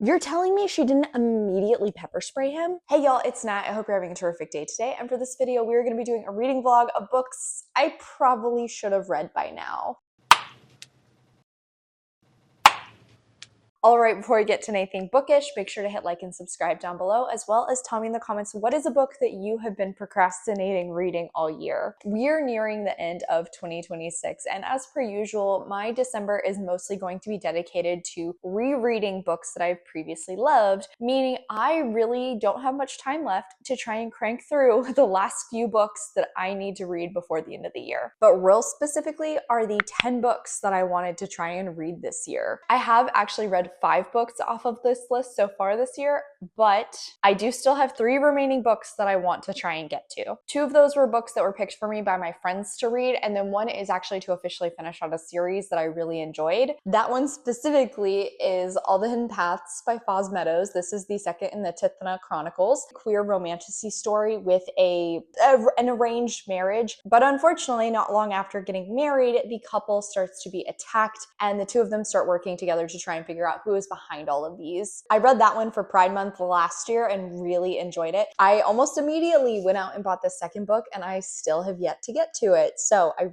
You're telling me she didn't immediately pepper spray him? Hey y'all, it's Nat. I hope you're having a terrific day today. And for this video, we're going to be doing a reading vlog of books I probably should have read by now. All right, before we get to anything bookish, make sure to hit like and subscribe down below, as well as tell me in the comments what is a book that you have been procrastinating reading all year. We're nearing the end of 2026, and as per usual, my December is mostly going to be dedicated to rereading books that I've previously loved, meaning I really don't have much time left to try and crank through the last few books that I need to read before the end of the year. But real specifically are the 10 books that I wanted to try and read this year. I have actually read 5 books off of this list so far this year, but I do still have 3 remaining books that I want to try and get to. 2 of those were books that were picked for me by my friends to read, and then one is actually to officially finish out a series that I really enjoyed. That one specifically is All the Hidden Paths by Foz Meadows. This is the second in the Tithna Chronicles, queer romantasy story with an arranged marriage, but unfortunately not long after getting married, the couple starts to be attacked, and the 2 of them start working together to try and figure out who is behind all of these. I read that one for Pride Month last year and really enjoyed it. I almost immediately went out and bought the second book, and I still have yet to get to it. So I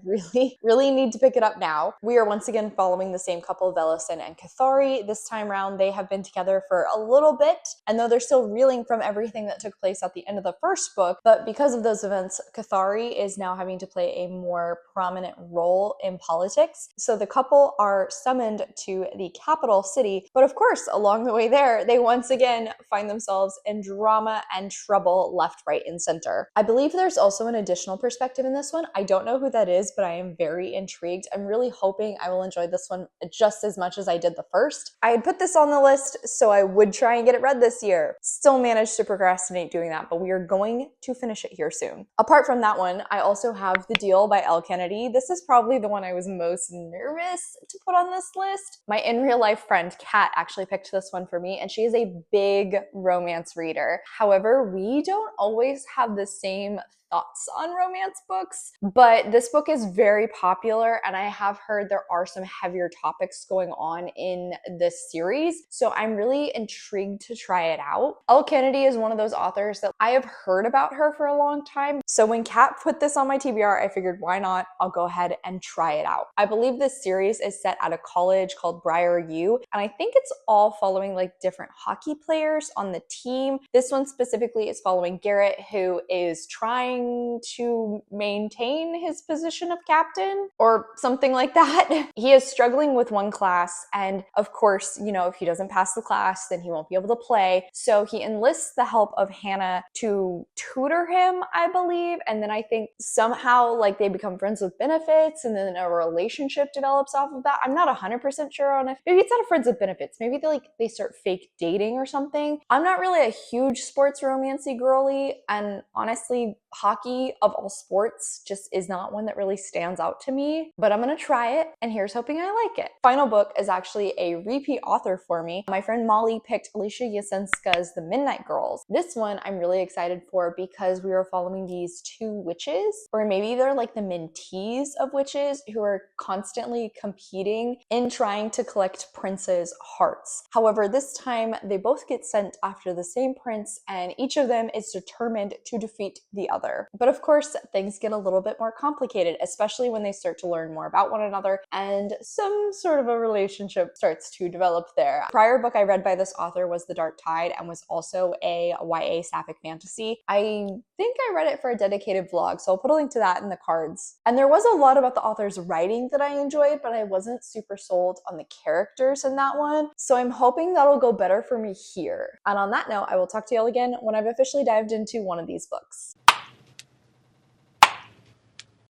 really need to pick it up now. We are once again following the same couple, Velosin and 𝗖ție. This time around, they have been together for a little bit, and though they're still reeling from everything that took place at the end of the first book, but because of those events, 𝗖ție is now having to play a more prominent role in politics. So the couple are summoned to the capital city, but of course, along the way there, they once again find themselves in drama and trouble left, right, and center. I believe there's also an additional perspective in this one. I don't know who that is, but I am very intrigued. I'm really hoping I will enjoy this one just as much as I did the first. I had put this on the list so I would try and get it read this year. Still managed to procrastinate doing that, but we are going to finish it here soon. Apart from that one, I also have The Deal by Elle Kennedy. This is probably the one I was most nervous to put on this list. My in real life friend Kat actually picked this one for me, and she is a big romance reader. However, we don't always have the same thoughts on romance books, but this book is very popular, and I have heard there are some heavier topics going on in this series, so I'm really intrigued to try it out. Elle Kennedy is one of those authors that I have heard about her for a long time, so when Kat put this on my TBR, I figured why not? I'll go ahead and try it out. I believe this series is set at a college called Briar U, and I think it's all following like different hockey players on the team. This one specifically is following Garrett, who is trying to maintain his position of captain or something like that. He is struggling with one class, and of course, you know, if he doesn't pass the class, then he won't be able to play. So he enlists the help of Hannah to tutor him, I believe, and then I think somehow like they become friends with benefits, and then a relationship develops off of that. I'm not 100% sure on if maybe it's not a friends with benefits. Maybe they start fake dating or something. I'm not really a huge sports romancy girly, and honestly, hockey of all sports just is not one that really stands out to me, but I'm gonna try it, and here's hoping I like it. Final book is actually a repeat author for me. My friend Molly picked Alicia Jasinska's The Midnight Girls. This one I'm really excited for because we are following these 2 witches, or maybe they're like the mentees of witches who are constantly competing in trying to collect princes' hearts. However, this time they both get sent after the same prince, and each of them is determined to defeat the other. But of course, things get a little bit more complicated, especially when they start to learn more about one another and some sort of a relationship starts to develop there. The prior book I read by this author was The Dark Tide, and was also a YA sapphic fantasy. I think I read it for a dedicated vlog, so I'll put a link to that in the cards. And there was a lot about the author's writing that I enjoyed, but I wasn't super sold on the characters in that one, so I'm hoping that'll go better for me here. And on that note, I will talk to y'all again when I've officially dived into one of these books.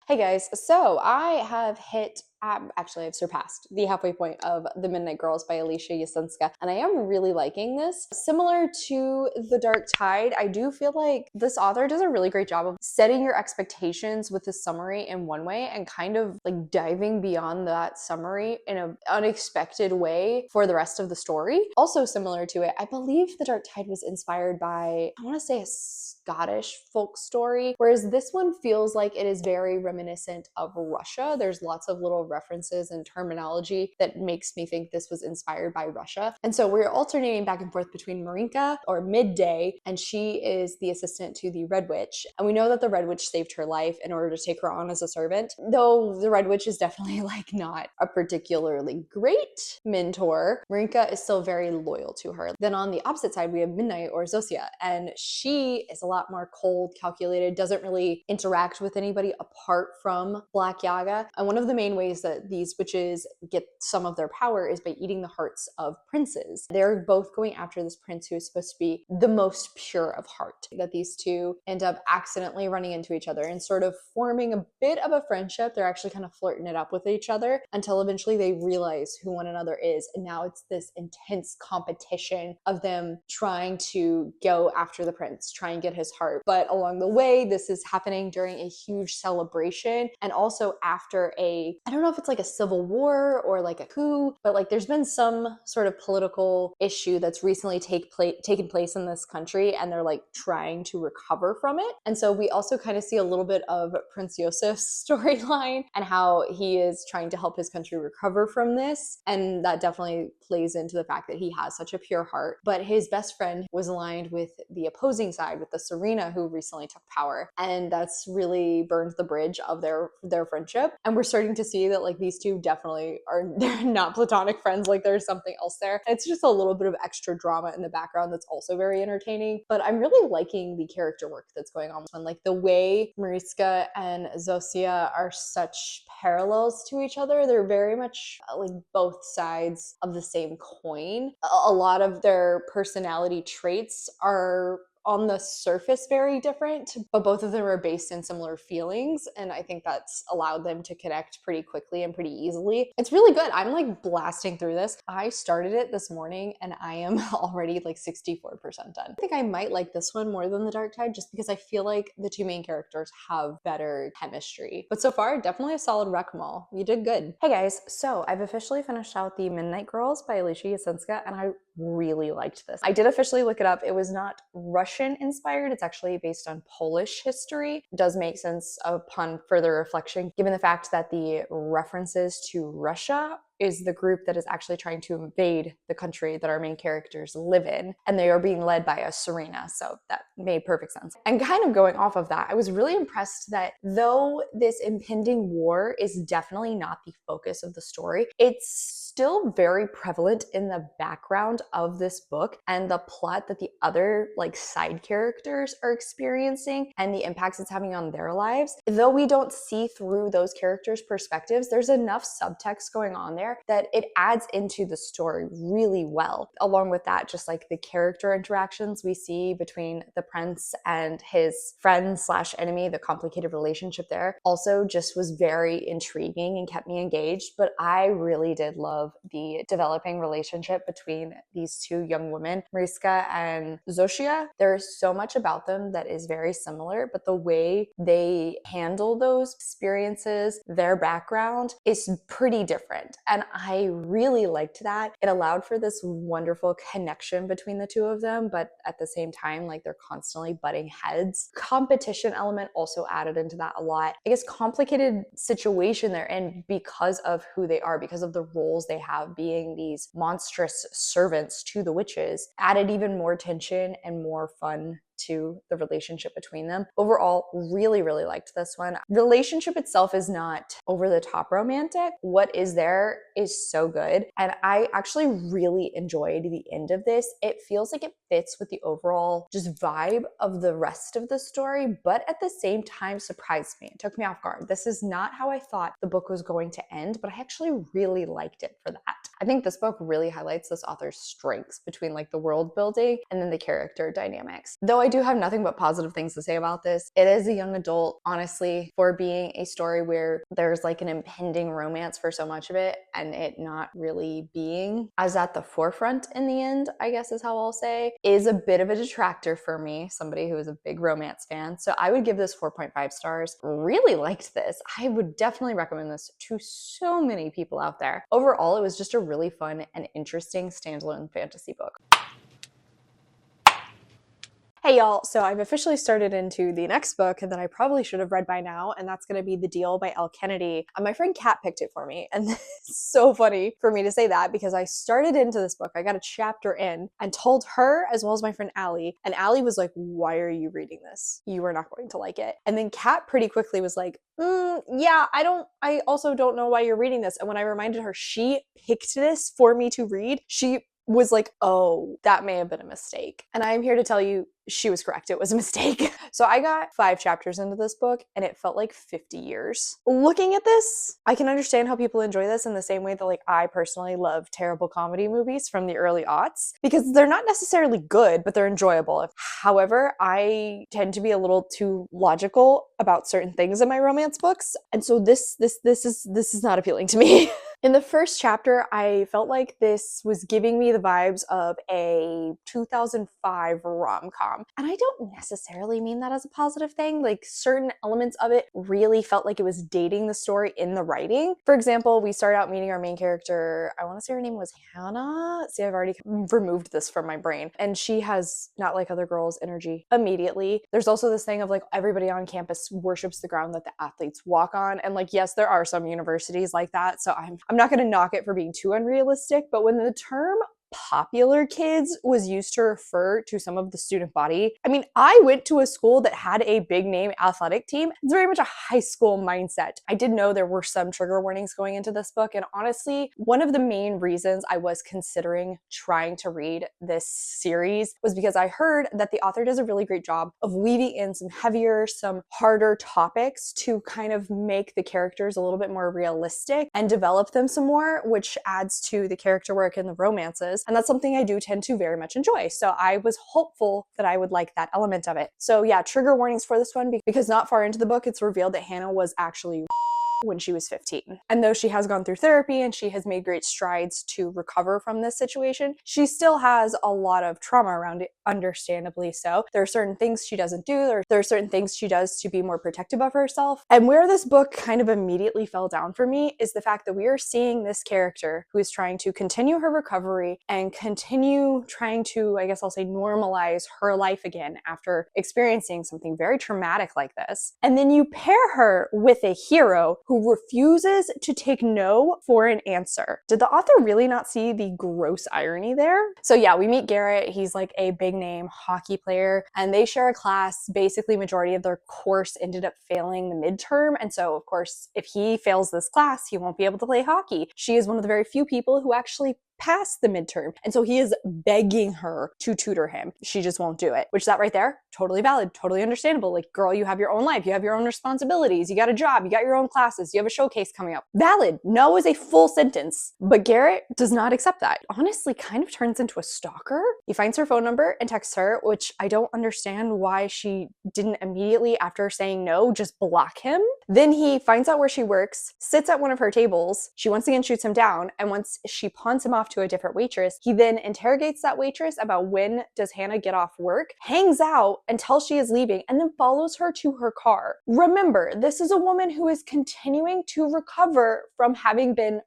Hey guys, so I have hit actually I've surpassed the halfway point of The Midnight Girls by Alicia Jasinska, and I am really liking this. Similar to The Dark Tide, I do feel like this author does a really great job of setting your expectations with the summary in one way and kind of like diving beyond that summary in an unexpected way for the rest of the story. Also similar to it, I believe The Dark Tide was inspired by, I want to say, a Scottish folk story, whereas this one feels like it is very reminiscent of Russia. There's lots of little references and terminology that makes me think this was inspired by Russia. And so we're alternating back and forth between Marinka, or Midday, and she is the assistant to the Red Witch. And we know that the Red Witch saved her life in order to take her on as a servant, though the Red Witch is definitely like not a particularly great mentor. Marinka is still very loyal to her. Then on the opposite side, we have Midnight, or 𝗖cie, and she is a lot more cold, calculated, doesn't really interact with anybody apart from Black Yaga. And one of the main ways that these witches get some of their power is by eating the hearts of princes. They're both going after this prince who is supposed to be the most pure of heart. That these two end up accidentally running into each other and sort of forming a bit of a friendship. They're actually kind of flirting it up with each other until eventually they realize who one another is. And now it's this intense competition of them trying to go after the prince, try and get his heart. But along the way, this is happening during a huge celebration, and also after I don't know if it's like a civil war or like a coup, but like there's been some sort of political issue that's recently taken place in this country, and they're like trying to recover from it. And so we also kind of see a little bit of Prince Yosef's storyline and how he is trying to help his country recover from this. And that definitely plays into the fact that he has such a pure heart. But his best friend was aligned with the opposing side, with the Serena, who recently took power. And that's really burned the bridge of their friendship. And we're starting to see that like these two definitely they're not platonic friends, like there's something else there. It's just a little bit of extra drama in the background that's also very entertaining. But I'm really liking the character work that's going on. And like the way Mariska and 𝗖cie are such parallels to each other. They're very much like both sides of the same coin. A lot of their personality traits are on the surface very different, but both of them are based in similar feelings, and I think that's allowed them to connect pretty quickly and pretty easily. It's really good. I'm like blasting through this. I started it this morning and I am already like 64% done. I think I might like this one more than The Dark Tide just because I feel like the two main characters have better chemistry. But so far, definitely a solid rec mall. You did good. Hey guys, so I've officially finished out The Midnight Girls by Alicia Jasinska, and I really liked this. I did officially look it up. It was not Russian inspired. It's actually based on Polish history. It does make sense upon further reflection, given the fact that the references to Russia is the group that is actually trying to invade the country that our main characters live in, and they are being led by a Serena, so that made perfect sense. And kind of going off of that, I was really impressed that though this impending war is definitely not the focus of the story, it's still very prevalent in the background of this book and the plot that the other like side characters are experiencing and the impacts it's having on their lives. Though we don't see through those characters' perspectives, there's enough subtext going on there that it adds into the story really well. Along with that, just like the character interactions we see between the prince and his friend slash enemy, the complicated relationship there also just was very intriguing and kept me engaged. But I really did love the developing relationship between these two young women, Mariska and 𝗖cie. There's so much about them that is very similar, but the way they handle those experiences, their background, is pretty different. And I really liked that. It allowed for this wonderful connection between the two of them, but at the same time, like they're constantly butting heads. Competition element also added into that a lot. I guess complicated situation they're in because of who they are, because of the roles they have being these monstrous servants to the witches, added even more tension and more fun to the relationship between them. Overall, really, really liked this one. The relationship itself is not over the top romantic. What is there is so good. And I actually really enjoyed the end of this. It feels like it fits with the overall just vibe of the rest of the story, but at the same time surprised me. It took me off guard. This is not how I thought the book was going to end, but I actually really liked it for that. I think this book really highlights this author's strengths between like the world building and then the character dynamics. Though I do have nothing but positive things to say about this. It is a young adult, honestly, for being a story where there's like an impending romance for so much of it and it not really being as at the forefront in the end, I guess is how I'll say, is a bit of a detractor for me, somebody who is a big romance fan. So I would give this 4.5 stars. Really liked this. I would definitely recommend this to so many people out there. Overall, it was just a really fun and interesting standalone fantasy book. Hey y'all, so I've officially started into the next book that I probably should have read by now, and that's gonna be The Deal by Elle Kennedy. And my friend Kat picked it for me, and it's so funny for me to say that because I started into this book, I got a chapter in, and told her as well as my friend Allie, and Allie was like, why are you reading this? You are not going to like it. And then Kat pretty quickly was like, yeah, I also don't know why you're reading this. And when I reminded her she picked this for me to read, she was like, oh, that may have been a mistake. And I am here to tell you she was correct. It was a mistake. So I got 5 chapters into this book and it felt like 50 years. Looking at this, I can understand how people enjoy this in the same way that like I personally love terrible comedy movies from the early aughts because they're not necessarily good, but they're enjoyable. However, I tend to be a little too logical about certain things in my romance books. And so this is not appealing to me. In the first chapter, I felt like this was giving me the vibes of a 2005 rom-com. And I don't necessarily mean that as a positive thing. Like certain elements of it really felt like it was dating the story in the writing. For example, we start out meeting our main character. I want to say her name was Hannah. See, I've already removed this from my brain. And she has not like other girls energy immediately. There's also this thing of like everybody on campus worships the ground that the athletes walk on. And like, yes, there are some universities like that. So I'm not going to knock it for being too unrealistic, but when the term popular kids was used to refer to some of the student body. I mean, I went to a school that had a big name athletic team. It's very much a high school mindset. I did know there were some trigger warnings going into this book, and honestly, one of the main reasons I was considering trying to read this series was because I heard that the author does a really great job of weaving in some heavier, some harder topics to kind of make the characters a little bit more realistic and develop them some more, which adds to the character work and the romances. And that's something I do tend to very much enjoy. So I was hopeful that I would like that element of it. So yeah, trigger warnings for this one because not far into the book, it's revealed that Hannah was actually when she was 15. And though she has gone through therapy and she has made great strides to recover from this situation, she still has a lot of trauma around it, understandably so. There are certain things she doesn't do, there are certain things she does to be more protective of herself. And where this book kind of immediately fell down for me is the fact that we are seeing this character who is trying to continue her recovery and continue trying to, I guess I'll say, normalize her life again after experiencing something very traumatic like this. And then you pair her with a hero who refuses to take no for an answer. Did the author really not see the gross irony there? So yeah, we meet Garrett. He's like a big name hockey player and they share a class. Basically, majority of their course ended up failing the midterm. And so of course, if he fails this class, he won't be able to play hockey. She is one of the very few people who actually passed the midterm. And so he is begging her to tutor him. She just won't do it, which that right there, totally valid, totally understandable. Like, girl, you have your own life. You have your own responsibilities. You got a job. You got your own classes. You have a showcase coming up. Valid. No is a full sentence. But Garrett does not accept that. Honestly, kind of turns into a stalker. He finds her phone number and texts her, which I don't understand why she didn't immediately after saying no, just block him. Then he finds out where she works, sits at one of her tables. She once again shoots him down. And once she pawns him off to a different waitress, he then interrogates that waitress about when does Hannah get off work, hangs out until she is leaving, and then follows her to her car. Remember, this is a woman who is continuing to recover from having been.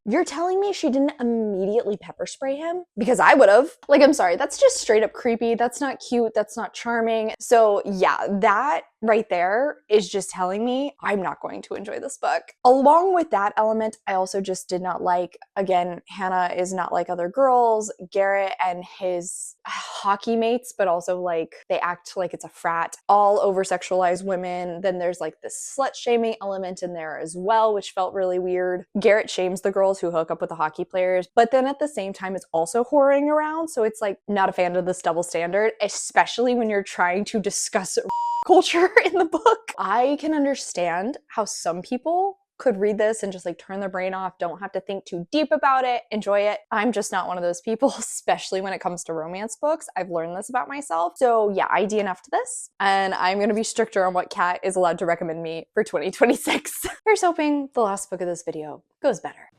You're telling me she didn't immediately pepper spray him? Because I would have. Like, I'm sorry, that's just straight up creepy. That's not cute. That's not charming. So yeah, that right there is just telling me I'm not going to enjoy this book. Along with that element, I also just did not like, again, Hannah is not like other girls. Garrett and his hockey mates, but also like they act like it's a frat, all over sexualized women. Then there's like this slut shaming element in there as well, which felt really weird. Garrett shames the girls who hook up with the hockey players, but then at the same time it's also whoring around. So it's like not a fan of this double standard, especially when you're trying to discuss culture in the book. I can understand how some people could read this and just like turn their brain off, don't have to think too deep about it, enjoy it. I'm just not one of those people, especially when it comes to romance books. I've learned this about myself. So yeah, I DNF'd this, and I'm gonna be stricter on what Kat is allowed to recommend me for 2026. Here's hoping the last book of this video goes better.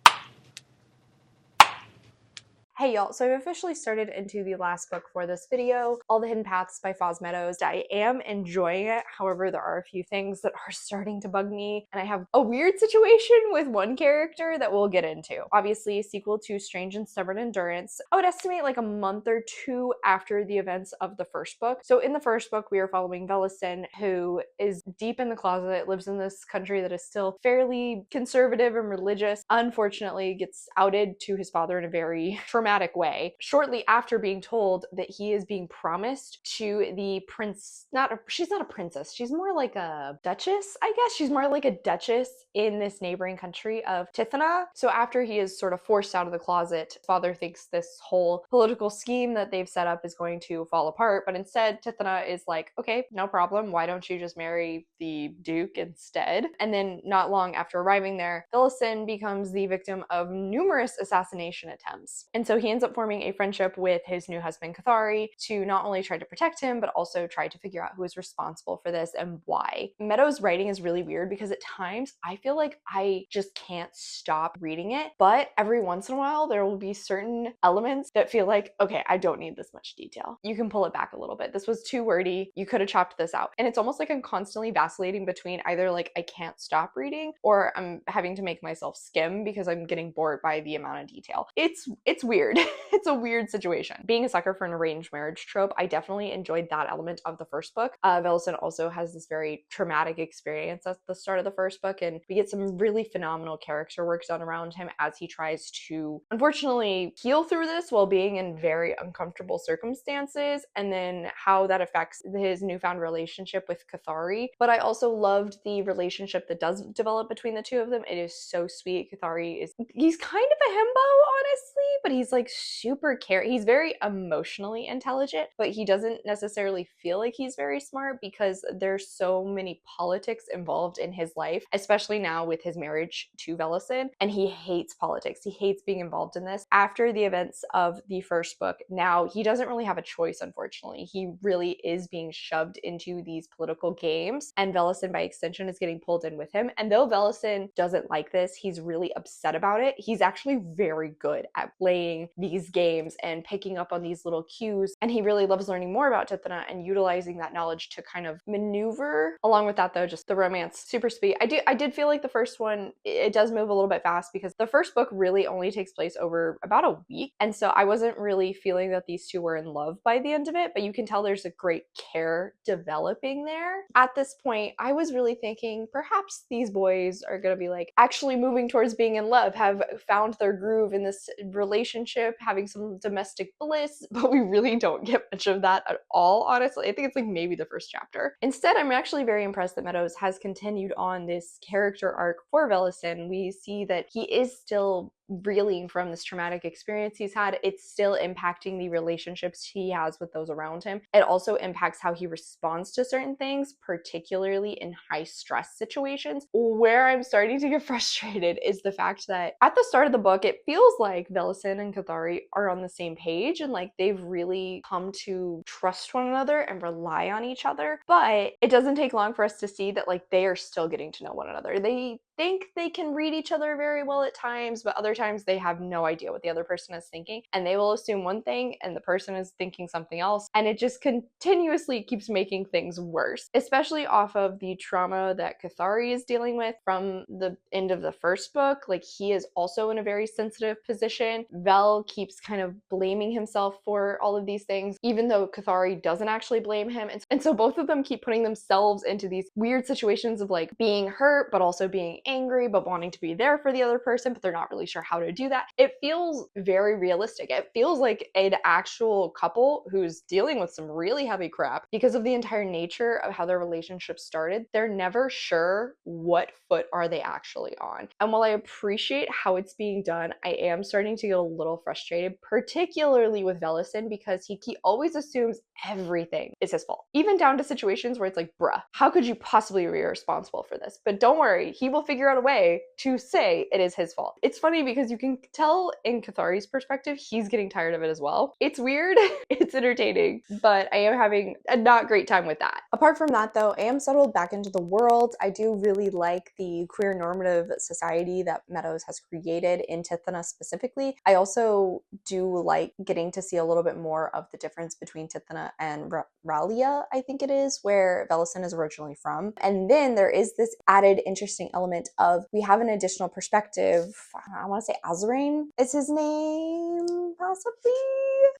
Hey y'all, so I've officially started into the last book for this video, All the Hidden Paths by Foz Meadows. I am enjoying it, however there are a few things that are starting to bug me, and I have a weird situation with one character that we'll get into. Obviously, a sequel to Strange and Stubborn Endurance. I would estimate like a month or two after the events of the first book. So in the first book, we are following 𝗖cie, who is deep in the closet, lives in this country that is still fairly conservative and religious, unfortunately gets outed to his father in a very traumatic way shortly after being told that he is being promised to the prince. She's not a princess, she's more like a duchess, I guess. She's more like a duchess in this neighboring country of 𝗖cie. So after he is sort of forced out of the closet, his father thinks this whole political scheme that they've set up is going to fall apart, but instead 𝗖cie is like, okay, no problem, why don't you just marry the duke instead? And then not long after arriving there, 𝗖cie becomes the victim of numerous assassination attempts. And so he ends up forming a friendship with his new husband 𝗖cie to not only try to protect him, but also try to figure out who is responsible for this and why. Meadows' writing is really weird because at times I feel like I just can't stop reading it, but every once in a while there will be certain elements that feel like, okay, I don't need this much detail. You can pull it back a little bit. This was too wordy. You could have chopped this out. And it's almost like I'm constantly vacillating between either like I can't stop reading or I'm having to make myself skim because I'm getting bored by the amount of detail. It's weird. It's a weird situation. Being a sucker for an arranged marriage trope, I definitely enjoyed that element of the first book. 𝗖cie also has this very traumatic experience at the start of the first book, and we get some really phenomenal character work done around him as he tries to, unfortunately, heal through this while being in very uncomfortable circumstances, and then how that affects his newfound relationship with 𝗖cie. But I also loved the relationship that does develop between the two of them. It is so sweet. He's kind of a himbo, honestly, but he's like super caring. He's very emotionally intelligent, but he doesn't necessarily feel like he's very smart because there's so many politics involved in his life, especially now with his marriage to 𝗖cie, and he hates politics. He hates being involved in this. After the events of the first book, now he doesn't really have a choice, unfortunately. He really is being shoved into these political games, and 𝗖cie by extension is getting pulled in with him. And though 𝗖cie doesn't like this, he's really upset about it. He's actually very good at playing these games and picking up on these little cues, and he really loves learning more about 𝗖cie and utilizing that knowledge to kind of maneuver. Along with that though, just the romance, super sweet. I did feel like the first one, it does move a little bit fast because the first book really only takes place over about a week, and so I wasn't really feeling that these two were in love by the end of it, but you can tell there's a great care developing there. At this point, I was really thinking perhaps these boys are gonna be like actually moving towards being in love, have found their groove in this relationship, having some domestic bliss, but we really don't get much of that at all, honestly. I think it's like maybe the first chapter. Instead, I'm actually very impressed that Meadows has continued on this character arc for 𝗖cie. We see that he is still reeling from this traumatic experience he's had. It's still impacting the relationships he has with those around him. It also impacts how he responds to certain things, particularly in high stress situations. Where I'm starting to get frustrated is the fact that at the start of the book, it feels like 𝗖cie and 𝗖cie are on the same page and like they've really come to trust one another and rely on each other. But it doesn't take long for us to see that like they are still getting to know one another. They think they can read each other very well at times, but other times they have no idea what the other person is thinking, and they will assume one thing and the person is thinking something else, and it just continuously keeps making things worse, especially off of the trauma that 𝗖cie is dealing with from the end of the first book. Like, he is also in a very sensitive position. 𝗖 keeps kind of blaming himself for all of these things, even though 𝗖cie doesn't actually blame him, and so both of them keep putting themselves into these weird situations of like being hurt but also being angry but wanting to be there for the other person, but they're not really sure how to do that. It feels very realistic. It feels like an actual couple who's dealing with some really heavy crap because of the entire nature of how their relationship started. They're never sure what foot are they actually on. And while I appreciate how it's being done, I am starting to get a little frustrated, particularly with 𝗖cie, because he always assumes everything is his fault, even down to situations where it's like, bruh, how could you possibly be responsible for this? But don't worry, he will figure figure out a way to say it is his fault. It's funny because you can tell in 𝗖𝗁𝗁's perspective, he's getting tired of it as well. It's weird, it's entertaining, but I am having a not great time with that. Apart from that though, I am settled back into the world. I do really like the queer normative society that Meadows has created in 𝗖𝗁𝗁 specifically. I also do like getting to see a little bit more of the difference between 𝗖𝗁𝗁 and Ralia, I think it is, where Velicen is originally from. And then there is this added interesting element of we have an additional perspective. I want to say Azrain is his name, possibly?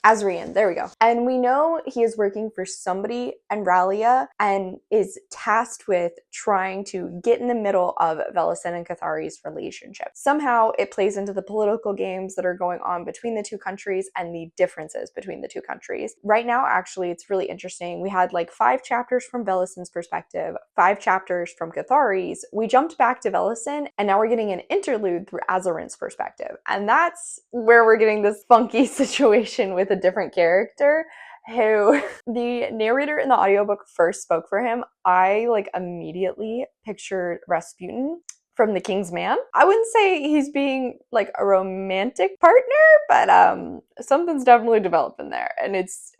Azrian, there we go. And we know he is working for somebody in Ralia and is tasked with trying to get in the middle of Velicen and 𝗖𝗁𝗁's relationship. Somehow it plays into the political games that are going on between the two countries and the differences between the two countries. Right now, actually, it's really interesting. We had like 5 chapters from Velicen's perspective, 5 chapters from 𝗖𝗁𝗁's. We jumped back to Velicen, and now we're getting an interlude through Azarin's perspective. And that's where we're getting this funky situation with a different character who the narrator in the audiobook first spoke for him. I like immediately pictured Rasputin from The King's Man. I wouldn't say he's being like a romantic partner, but something's definitely developing there, and it's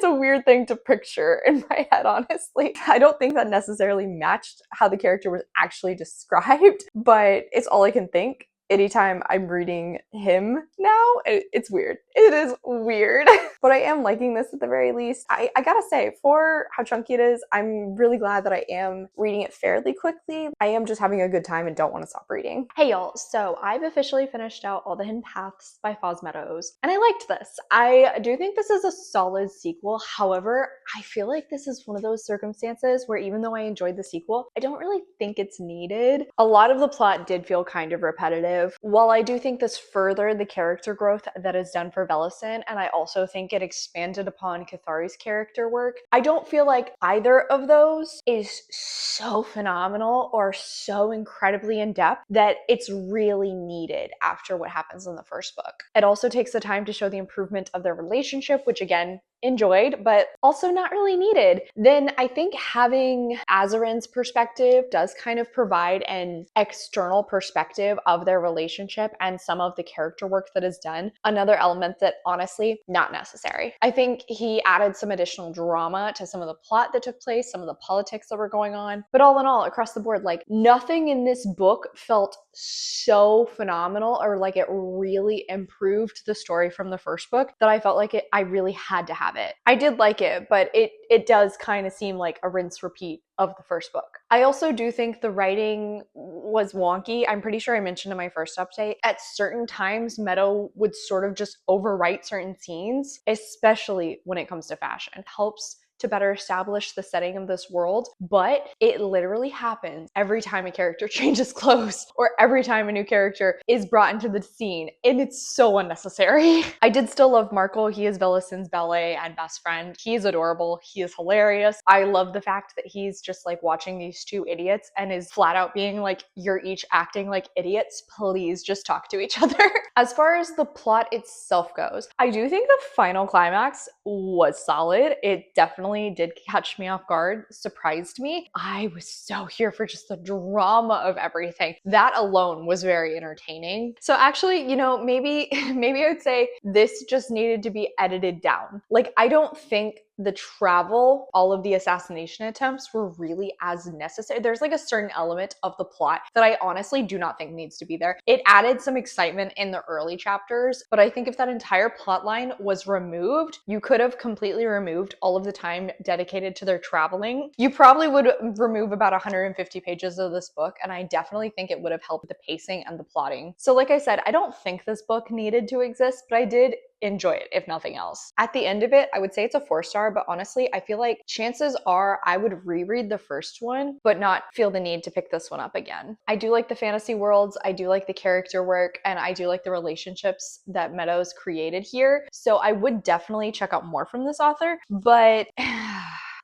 a weird thing to picture in my head, honestly. I don't think that necessarily matched how the character was actually described, but it's all I can think. Anytime I'm reading him now, it's weird. It is weird. But I am liking this at the very least. I gotta say, for how chunky it is, I'm really glad that I am reading it fairly quickly. I am just having a good time and don't want to stop reading. Hey y'all, so I've officially finished out All the Hidden Paths by Foz Meadows, and I liked this. I do think this is a solid sequel. However, I feel like this is one of those circumstances where even though I enjoyed the sequel, I don't really think it's needed. A lot of the plot did feel kind of repetitive. While I do think this furthered the character growth that is done for Velicen, and I also think it expanded upon 𝗖𝗁𝗁's character work, I don't feel like either of those is so phenomenal or so incredibly in-depth that it's really needed after what happens in the first book. It also takes the time to show the improvement of their relationship, which again, enjoyed, but also not really needed. Then I think having Azarin's perspective does kind of provide an external perspective of their relationship and some of the character work that is done. Another element that honestly, not necessary. I think he added some additional drama to some of the plot that took place, some of the politics that were going on, but all in all, across the board, like nothing in this book felt so phenomenal or like it really improved the story from the first book that I felt like I really had to have it. I did like it, but it does kind of seem like a rinse repeat of the first book. I also do think the writing was wonky. I'm pretty sure I mentioned in my first update, at certain times Meadow would sort of just overwrite certain scenes, especially when it comes to fashion. It helps to better establish the setting of this world, but it literally happens every time a character changes clothes or every time a new character is brought into the scene, and it's so unnecessary. I did still love Markle. He is Velicen's ballet and best friend. He is adorable. He is hilarious. I love the fact that he's just like watching these two idiots and is flat out being like, you're each acting like idiots. Please just talk to each other. As far as the plot itself goes, I do think the final climax was solid. It definitely did catch me off guard, surprised me. I was so here for just the drama of everything. That alone was very entertaining. So actually, you know, maybe I would say this just needed to be edited down. Like, I don't think the travel, all of the assassination attempts were really as necessary. There's like a certain element of the plot that I honestly do not think needs to be there. It added some excitement in the early chapters, but I think if that entire plot line was removed, you could have completely removed all of the time dedicated to their traveling. You probably would remove about 150 pages of this book, and I definitely think it would have helped the pacing and the plotting. So like I said, I don't think this book needed to exist, but I did enjoy it, if nothing else. At the end of it, I would say it's a 4-star, but honestly, I feel like chances are I would reread the first one, but not feel the need to pick this one up again. I do like the fantasy worlds, I do like the character work, and I do like the relationships that Meadows created here. So I would definitely check out more from this author, but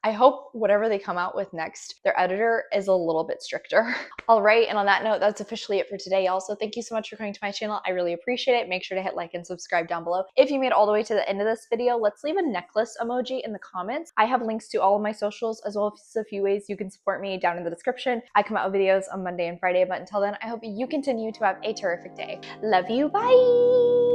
I hope whatever they come out with next, their editor is a little bit stricter. All right, and on that note, that's officially it for today, y'all. So thank you so much for coming to my channel. I really appreciate it. Make sure to hit like and subscribe down below. If you made it all the way to the end of this video, let's leave a necklace emoji in the comments. I have links to all of my socials as well as a few ways you can support me down in the description. I come out with videos on Monday and Friday, but until then, I hope you continue to have a terrific day. Love you, bye!